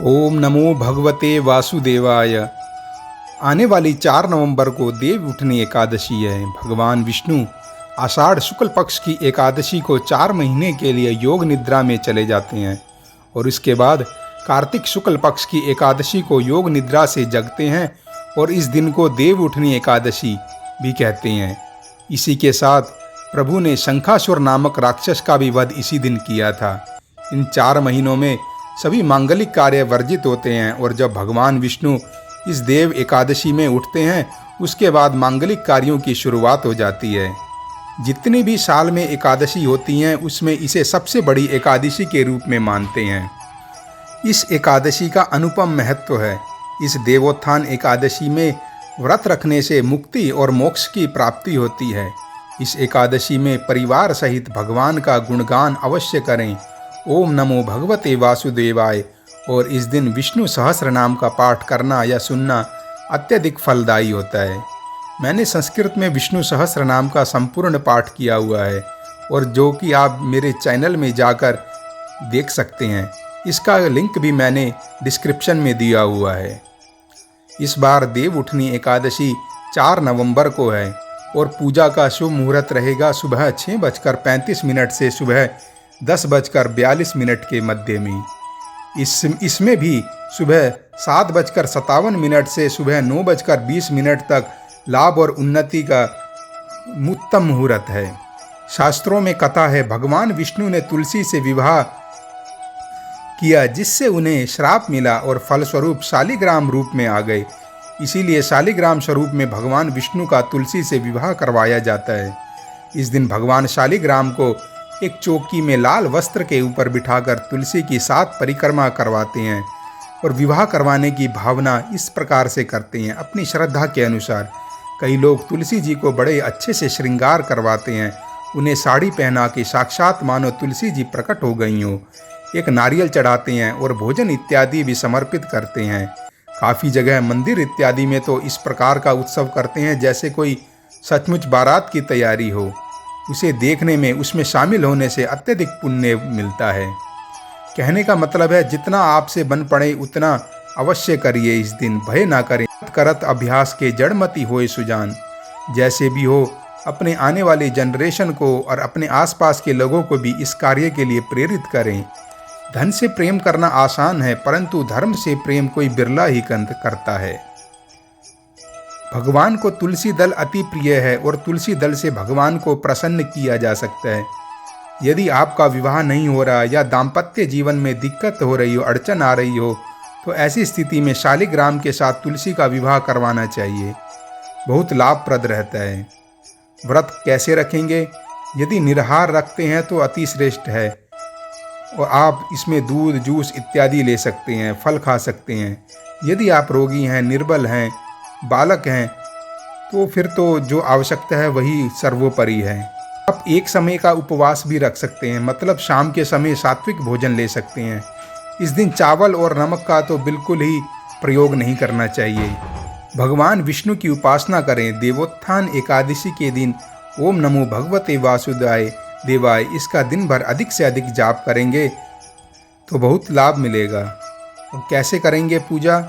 ओम नमो भगवते वासुदेवाय। आने वाली 4 नवंबर को देव उठनी एकादशी है। भगवान विष्णु आषाढ़ शुक्ल पक्ष की एकादशी को 4 महीने के लिए योग निद्रा में चले जाते हैं और इसके बाद कार्तिक शुक्ल पक्ष की एकादशी को योग निद्रा से जगते हैं और इस दिन को देव उठनी एकादशी भी कहते हैं। इसी के साथ प्रभु ने शंखासुर नामक राक्षस का भी वध इसी दिन किया था। इन 4 महीनों में सभी मांगलिक कार्य वर्जित होते हैं और जब भगवान विष्णु इस देव एकादशी में उठते हैं उसके बाद मांगलिक कार्यों की शुरुआत हो जाती है। जितनी भी साल में एकादशी होती हैं उसमें इसे सबसे बड़ी एकादशी के रूप में मानते हैं। इस एकादशी का अनुपम महत्व है। इस देवोत्थान एकादशी में व्रत रखने से मुक्ति और मोक्ष की प्राप्ति होती है। इस एकादशी में परिवार सहित भगवान का गुणगान अवश्य करें। ओम नमो भगवते वासुदेवाय। और इस दिन विष्णु सहस्र नाम का पाठ करना या सुनना अत्यधिक फलदायी होता है। मैंने संस्कृत में विष्णु सहस्र नाम का संपूर्ण पाठ किया हुआ है और जो कि आप मेरे चैनल में जाकर देख सकते हैं। इसका लिंक भी मैंने डिस्क्रिप्शन में दिया हुआ है। इस बार देव उठनी एकादशी 4 नवंबर को है और पूजा का शुभ मुहूर्त रहेगा सुबह 6:35 से सुबह 10:42 के मध्य में। इसमें भी सुबह 7:57 से सुबह 9:20 तक लाभ और उन्नति का उत्तम मुहूर्त है। शास्त्रों में कथा है भगवान विष्णु ने तुलसी से विवाह किया जिससे उन्हें श्राप मिला और फलस्वरूप शालिग्राम रूप में आ गए। इसीलिए शालिग्राम स्वरूप में भगवान विष्णु का तुलसी से विवाह करवाया जाता है। इस दिन भगवान शालिग्राम को एक चौकी में लाल वस्त्र के ऊपर बिठाकर तुलसी की 7 परिक्रमा करवाते हैं और विवाह करवाने की भावना इस प्रकार से करते हैं अपनी श्रद्धा के अनुसार। कई लोग तुलसी जी को बड़े अच्छे से श्रृंगार करवाते हैं, उन्हें साड़ी पहना के साक्षात मानो तुलसी जी प्रकट हो गई हो। एक नारियल चढ़ाते हैं और भोजन इत्यादि भी समर्पित करते हैं। काफ़ी जगह मंदिर इत्यादि में तो इस प्रकार का उत्सव करते हैं जैसे कोई सचमुच बारात की तैयारी हो। उसे देखने में उसमें शामिल होने से अत्यधिक पुण्य मिलता है। कहने का मतलब है जितना आपसे बन पड़े उतना अवश्य करिए। इस दिन भय ना करें, करत अभ्यास के जड़मती होए सुजान। जैसे भी हो अपने आने वाली जनरेशन को और अपने आसपास के लोगों को भी इस कार्य के लिए प्रेरित करें। धन से प्रेम करना आसान है परंतु धर्म से प्रेम कोई बिरला ही करता है। भगवान को तुलसी दल अति प्रिय है और तुलसी दल से भगवान को प्रसन्न किया जा सकता है। यदि आपका विवाह नहीं हो रहा या दाम्पत्य जीवन में दिक्कत हो रही हो, अड़चन आ रही हो, तो ऐसी स्थिति में शालिग्राम के साथ तुलसी का विवाह करवाना चाहिए। बहुत लाभप्रद रहता है। व्रत कैसे रखेंगे? यदि निराहार रखते हैं तो अति श्रेष्ठ है और आप इसमें दूध, जूस इत्यादि ले सकते हैं, फल खा सकते हैं। यदि आप रोगी हैं, निर्बल हैं, बालक हैं तो फिर तो जो आवश्यकता है वही सर्वोपरि है। आप एक समय का उपवास भी रख सकते हैं, मतलब शाम के समय सात्विक भोजन ले सकते हैं। इस दिन चावल और नमक का तो बिल्कुल ही प्रयोग नहीं करना चाहिए। भगवान विष्णु की उपासना करें। देवोत्थान एकादशी के दिन ओम नमो भगवते वासुदेवाय देवाय इसका दिन भर अधिक से अधिक जाप करेंगे तो बहुत लाभ मिलेगा। और कैसे करेंगे पूजा?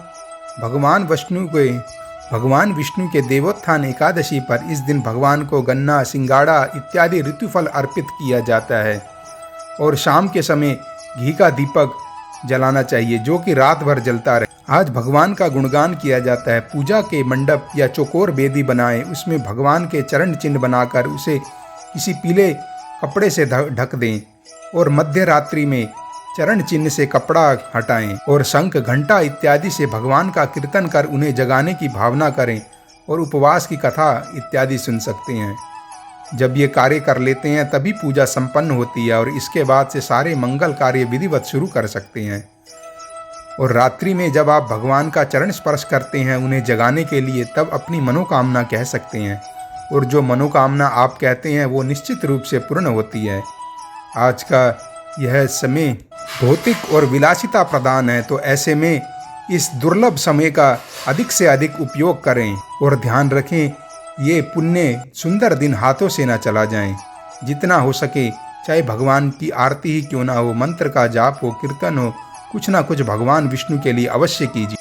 भगवान विष्णु के देवोत्थान एकादशी पर इस दिन भगवान को गन्ना, सिंगाड़ा इत्यादि ऋतुफल अर्पित किया जाता है और शाम के समय घी का दीपक जलाना चाहिए जो कि रात भर जलता रहे। आज भगवान का गुणगान किया जाता है। पूजा के मंडप या चौकोर बेदी बनाएं, उसमें भगवान के चरण चिन्ह बनाकर उसे किसी पीले कपड़े से ढक दें और मध्य रात्रि में चरण चिन्ह से कपड़ा हटाएं और शंख, घंटा इत्यादि से भगवान का कीर्तन कर उन्हें जगाने की भावना करें और उपवास की कथा इत्यादि सुन सकते हैं। जब ये कार्य कर लेते हैं तभी पूजा संपन्न होती है और इसके बाद से सारे मंगल कार्य विधिवत शुरू कर सकते हैं। और रात्रि में जब आप भगवान का चरण स्पर्श करते हैं उन्हें जगाने के लिए, तब अपनी मनोकामना कह सकते हैं और जो मनोकामना आप कहते हैं वो निश्चित रूप से पूर्ण होती है। आज का यह समय भौतिक और विलासिता प्रदान है, तो ऐसे में इस दुर्लभ समय का अधिक से अधिक उपयोग करें और ध्यान रखें ये पुण्य सुंदर दिन हाथों से ना चला जाएं। जितना हो सके चाहे भगवान की आरती ही क्यों ना हो, मंत्र का जाप हो, कीर्तन हो, कुछ ना कुछ भगवान विष्णु के लिए अवश्य कीजिए।